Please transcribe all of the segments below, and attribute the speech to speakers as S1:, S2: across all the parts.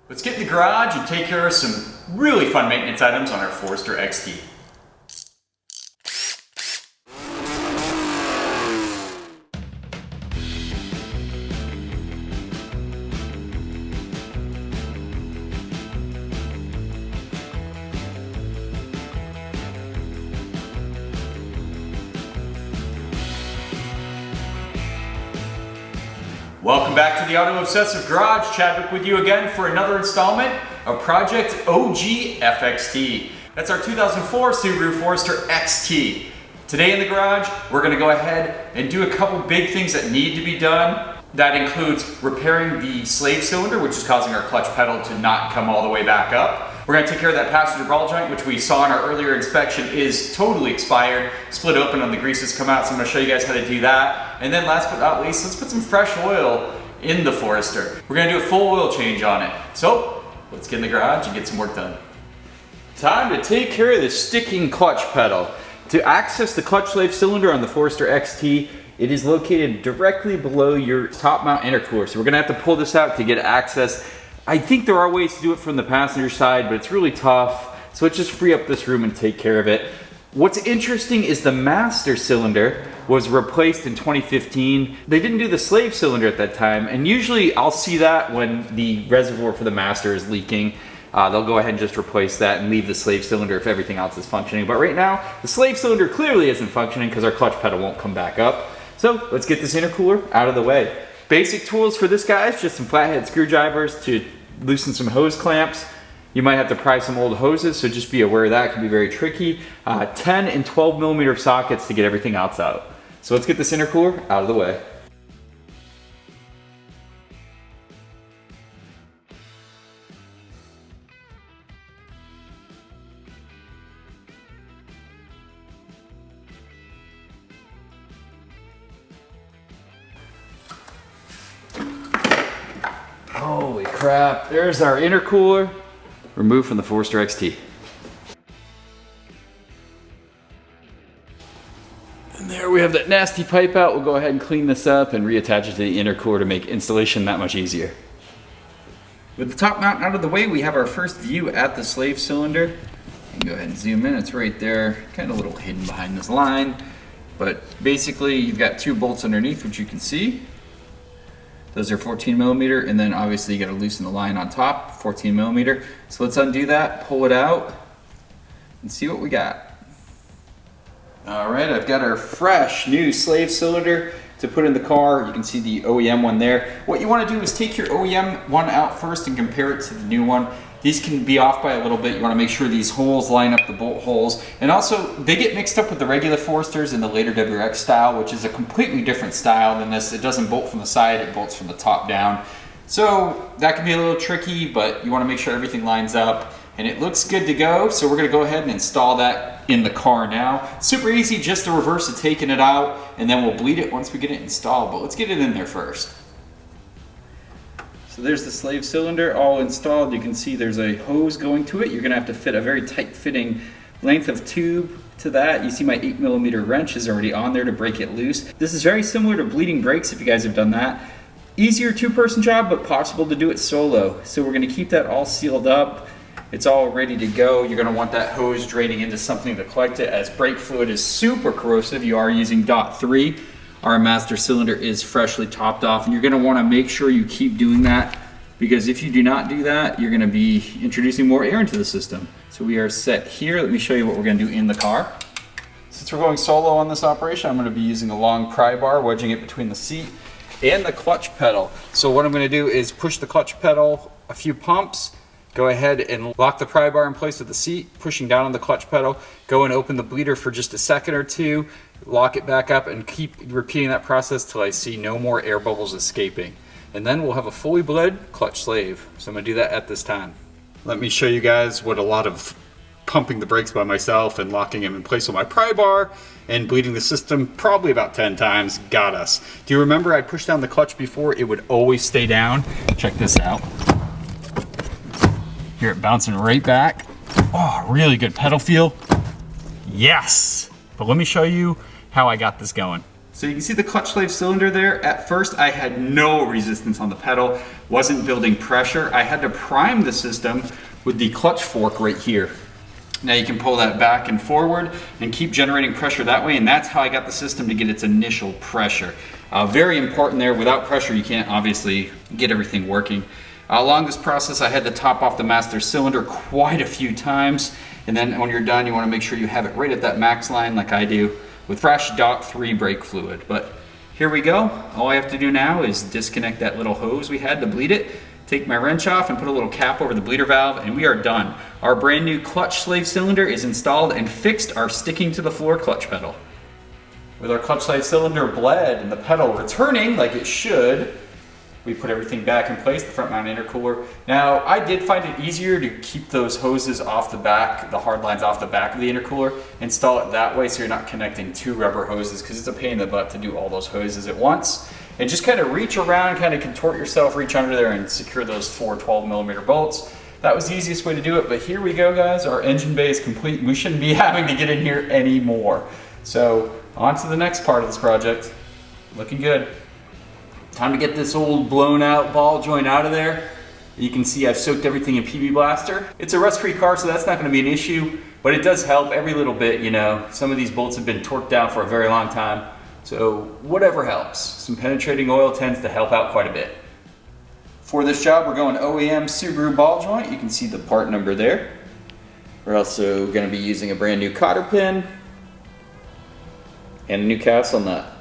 S1: Let's get in the garage and take care of some really fun maintenance items on our Forester XT. Welcome back to the Auto Obsessive Garage. Chadwick with you again for another installment of Project OG FXT. That's our 2004 Subaru Forester XT. Today in the garage, we're gonna go ahead and do a couple big things that need to be done. That includes repairing the slave cylinder, which is causing our clutch pedal to not come all the way back up. We're gonna take care of that passenger ball joint, which we saw in our earlier inspection is totally expired, split open and the grease has come out, so I'm gonna show you guys how to do that. And then last but not least, let's put some fresh oil in the Forester. We're gonna do a full oil change on it. So, let's get in the garage and get some work done. Time to take care of the sticking clutch pedal. To access the clutch slave cylinder on the Forester XT, it is located directly below your top mount intercooler. So we're gonna have to pull this out to get access. I think there are ways to do it from the passenger side, but it's really tough. So let's just free up this room and take care of it. What's interesting is the master cylinder was replaced in 2015. They didn't do the slave cylinder at that time, and usually I'll see that when the reservoir for the master is leaking. They'll go ahead and just replace that and leave the slave cylinder if everything else is functioning. But right now, the slave cylinder clearly isn't functioning because our clutch pedal won't come back up. So let's get this intercooler out of the way. Basic tools for this guy is just some flathead screwdrivers to loosen some hose clamps. You might have to pry some old hoses, so just be aware that can be very tricky. 10 and 12 millimeter sockets to get everything else out. So let's get this intercooler out of the way. Holy crap, there's our intercooler removed from the Forester XT. And there we have that nasty pipe out. We'll go ahead and clean this up and reattach it to the intercooler to make installation that much easier. With the top mount out of the way, we have our first view at the slave cylinder. You can go ahead and zoom in, it's right there, kind of a little hidden behind this line. But basically you've got two bolts underneath, which you can see. Those are 14 millimeter, and then obviously you got to loosen the line on top, 14 millimeter. So let's undo that, pull it out, and see what we got. All right, I've got our fresh new slave cylinder to put in the car. You can see the OEM one there. What you want to do is take your OEM one out first and compare it to the new one. These can be off by a little bit. You want to make sure these holes line up the bolt holes. And also, they get mixed up with the regular Foresters in the later WX style, which is a completely different style than this. It doesn't bolt from the side, it bolts from the top down. So that can be a little tricky, but you want to make sure everything lines up. And it looks good to go, so we're going to go ahead and install that in the car now. Super easy, just the reverse of taking it out, and then we'll bleed it once we get it installed. But let's get it in there first. So there's the slave cylinder all installed. You can see there's a hose going to it. You're gonna have to fit a very tight fitting length of tube to that. You see my 8 millimeter wrench is already on there to break it loose. This is very similar to bleeding brakes if you guys have done that. Easier two-person job, but possible to do it solo. So we're gonna keep that all sealed up. It's all ready to go. You're gonna want that hose draining into something to collect it, as brake fluid is super corrosive. You are using .3. Our master cylinder is freshly topped off, and you're gonna wanna make sure you keep doing that, because if you do not do that, you're gonna be introducing more air into the system. So we are set here. Let me show you what we're gonna do in the car. Since we're going solo on this operation, I'm gonna be using a long pry bar, wedging it between the seat and the clutch pedal. So what I'm gonna do is push the clutch pedal a few pumps, go ahead and lock the pry bar in place with the seat, pushing down on the clutch pedal, go and open the bleeder for just a second or two, lock it back up, and keep repeating that process till I see no more air bubbles escaping. And then we'll have a fully bled clutch slave. So I'm gonna do that at this time. Let me show you guys what a lot of pumping the brakes by myself and locking them in place with my pry bar and bleeding the system probably about 10 times got us. Do you remember I pushed down the clutch before? It would always stay down. Check this out. Hear it bouncing right back. Oh, really good pedal feel. Yes! But let me show you how I got this going. So you can see the clutch slave cylinder there. At first I had no resistance on the pedal, wasn't building pressure. I had to prime the system with the clutch fork right here. Now you can pull that back and forward and keep generating pressure that way, and that's how I got the system to get its initial pressure. Very important there. Without pressure you can't obviously get everything working. Along this process I had to top off the master cylinder quite a few times, and then when you're done you want to make sure you have it right at that max line like I do with fresh DOT3 brake fluid. But here we go. All I have to do now is disconnect that little hose we had to bleed it, take my wrench off and put a little cap over the bleeder valve, and we are done. Our brand new clutch slave cylinder is installed and fixed our sticking to the floor clutch pedal. With our clutch slave cylinder bled and the pedal returning like it should, we put everything back in place, the front mount intercooler. Now, I did find it easier to keep those hoses off the back, the hard lines off the back of the intercooler, install it that way so you're not connecting two rubber hoses, because it's a pain in the butt to do all those hoses at once. And just kind of reach around, kind of contort yourself, reach under there and secure those 4 12mm bolts. That was the easiest way to do it, but here we go guys, our engine bay is complete. We shouldn't be having to get in here anymore. So, on to the next part of this project. Looking good. Time to get this old blown out ball joint out of there. You can see I've soaked everything in PB Blaster. It's a rust-free car, so that's not gonna be an issue, but it does help every little bit, you know. Some of these bolts have been torqued down for a very long time, so whatever helps. Some penetrating oil tends to help out quite a bit. For this job, we're going OEM Subaru ball joint. You can see the part number there. We're also gonna be using a brand new cotter pin and a new castle nut.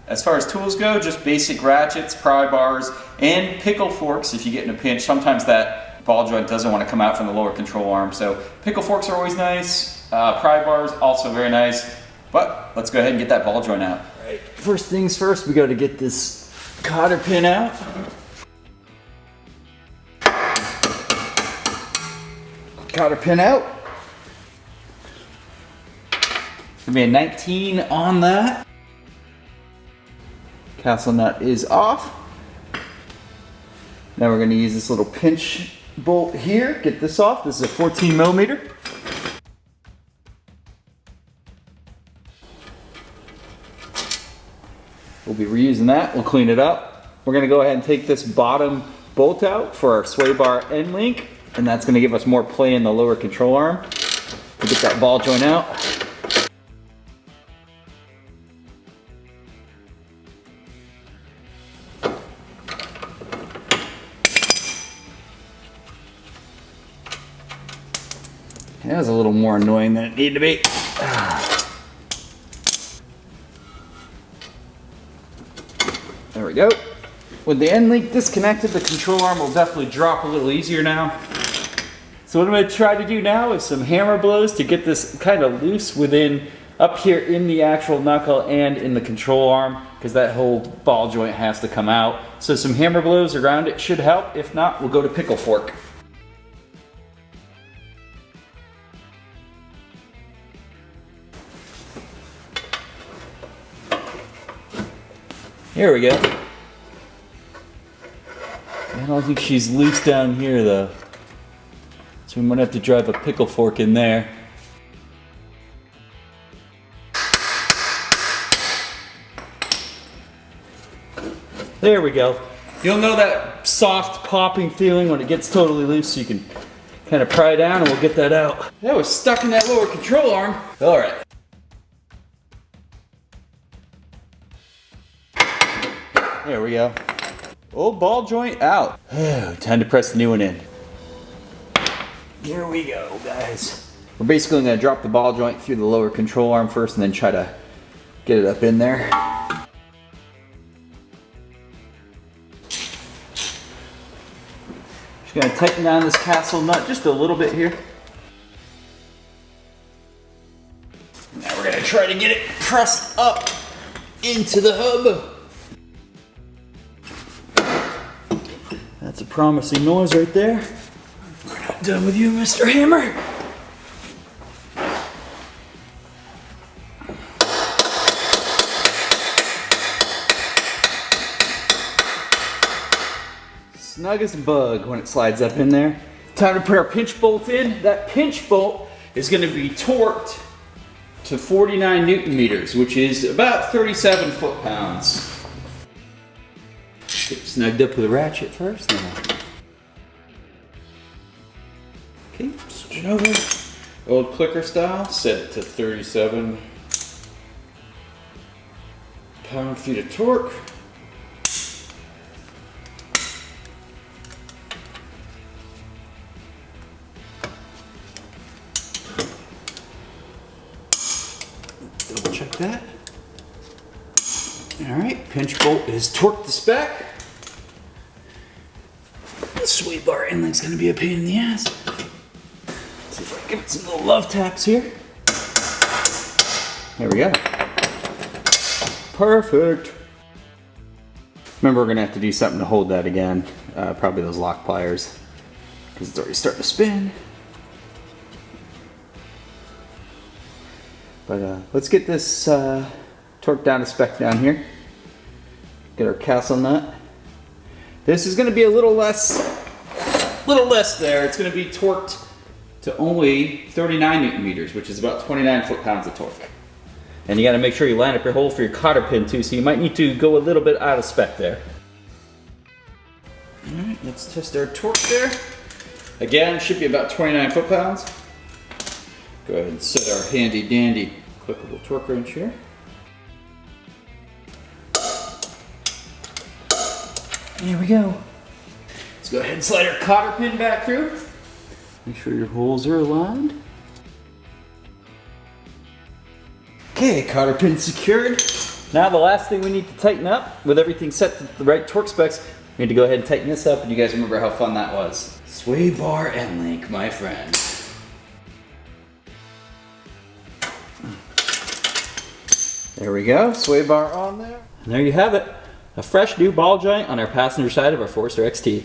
S1: As far as tools go, just basic ratchets, pry bars, and pickle forks if you get in a pinch. Sometimes that ball joint doesn't want to come out from the lower control arm, so pickle forks are always nice. Pry bars, also very nice. But let's go ahead and get that ball joint out. All right, first things first, we got to get this cotter pin out. Cotter pin out. Gonna be a 19 on that. Castle nut is off. Now we're going to use this little pinch bolt here. Get this off. This is a 14mm. We'll be reusing that. We'll clean it up. We're going to go ahead and take this bottom bolt out for our sway bar end link, and that's going to give us more play in the lower control arm. We'll get that ball joint out. That was a little more annoying than it needed to be. There we go. With the end link disconnected, the control arm will definitely drop a little easier now. So what I'm going to try to do now is some hammer blows to get this kind of loose within, up here in the actual knuckle and in the control arm, because that whole ball joint has to come out. So some hammer blows around it should help. If not, we'll go to pickle fork. Here we go. I don't think she's loose down here though. So we might have to drive a pickle fork in there. There we go. You'll know that soft popping feeling when it gets totally loose, so you can kind of pry down and we'll get that out. That was stuck in that lower control arm. All right. There we go. Old ball joint out. Time to press the new one in. Here we go, guys. We're basically going to drop the ball joint through the lower control arm first and then try to get it up in there. Just going to tighten down this castle nut just a little bit here. Now we're going to try to get it pressed up into the hub. That's a promising noise right there. We're not done with you, Mr. Hammer. Snug as a bug when it slides up in there. Time to put our pinch bolt in. That pinch bolt is going to be torqued to 49 Newton meters, which is about 37 foot-pounds. Get snugged up with a ratchet first. Okay, switch it over. Old clicker style, set it to 37 pound-feet of torque. Double check that. All right, pinch bolt is torqued to spec. The sway bar inlet's gonna be a pain in the ass. Let's see if I can give it some little love taps here. There we go. Perfect. Remember, we're gonna have to do something to hold that again. Probably those lock pliers, because it's already starting to spin. But let's get this torque down to spec down here. Get our castle nut. This is going to be a little less there. It's going to be torqued to only 39 Newton meters, which is about 29 foot-pounds of torque. And you got to make sure you line up your hole for your cotter pin too, so you might need to go a little bit out of spec there. All right, let's test our torque there. Again, should be about 29 foot-pounds. Go ahead and set our handy dandy clickable torque wrench here. There we go. Let's go ahead and slide our cotter pin back through. Make sure your holes are aligned. Okay, cotter pin secured. Now the last thing we need to tighten up, with everything set to the right torque specs, we need to go ahead and tighten this up, and you guys remember how fun that was. Sway bar and link, my friend. There we go, sway bar on there. And there you have it. A fresh new ball joint on our passenger side of our Forester XT.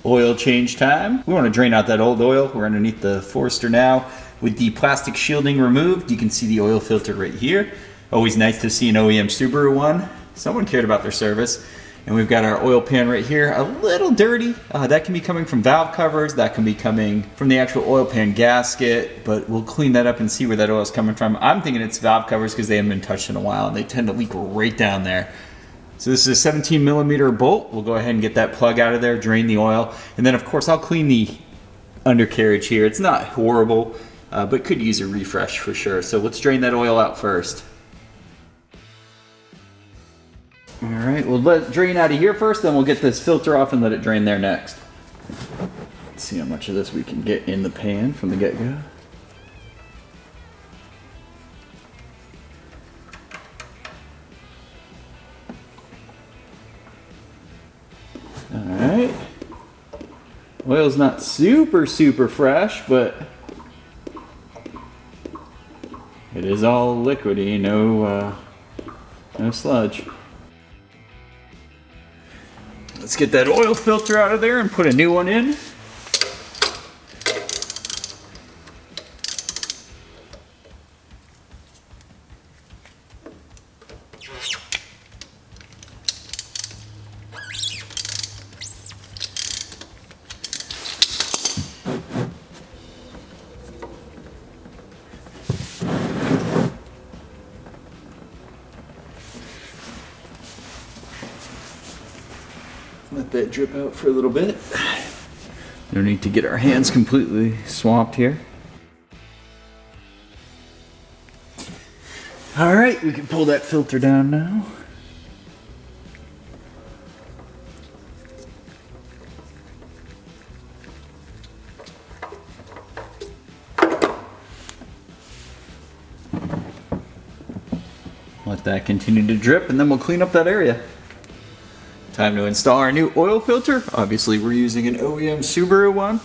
S1: Oil change time. We want to drain out that old oil. We're underneath the Forester now. With the plastic shielding removed, you can see the oil filter right here. Always nice to see an OEM Subaru one. Someone cared about their service. And we've got our oil pan right here, a little dirty. That can be coming from valve covers, that can be coming from the actual oil pan gasket, but we'll clean that up and see where that oil is coming from. I'm thinking it's valve covers because they haven't been touched in a while and they tend to leak right down there. So this is a 17 millimeter bolt. We'll go ahead and get that plug out of there, drain the oil, and then of course I'll clean the undercarriage here. It's not horrible, but could use a refresh for sure. So let's drain that oil out first. All right, we'll let it drain out of here first, then we'll get this filter off and let it drain there next. Let's see how much of this we can get in the pan from the get-go. All right. Oil's not super fresh, but it is all liquidy, no sludge. Let's get that oil filter out of there and put a new one in. Let that drip out for a little bit. No need to get our hands completely swamped here. All right, we can pull that filter down now. Let that continue to drip and then we'll clean up that area. Time to install our new oil filter. Obviously we're using an OEM Subaru one.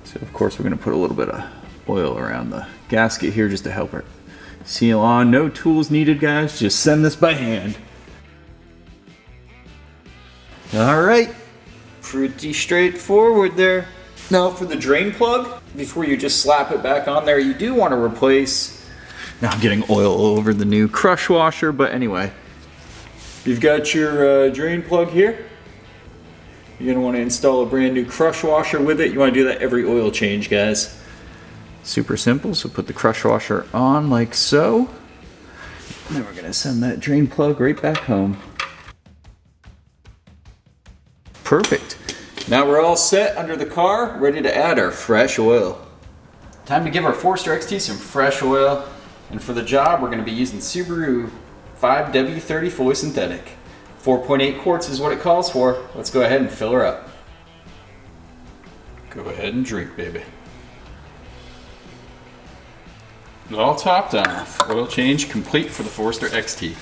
S1: So of course we're gonna put a little bit of oil around the gasket here just to help her seal on. No tools needed, guys, just send this by hand. All right, pretty straightforward there. Now for the drain plug, before you just slap it back on there, you do want to replace, now I'm getting oil all over the new crush washer, but anyway. You've got your drain plug here. You're gonna wanna install a brand new crush washer with it. You wanna do that every oil change, guys. Super simple, so put the crush washer on like so. And then we're gonna send that drain plug right back home. Perfect. Now we're all set under the car, ready to add our fresh oil. Time to give our Forester XT some fresh oil. And for the job, we're gonna be using Subaru 5W30 fully synthetic. 4.8 quarts is what it calls for. Let's go ahead and fill her up. Go ahead and drink, baby. All topped off. Oil change complete for the Forester XT.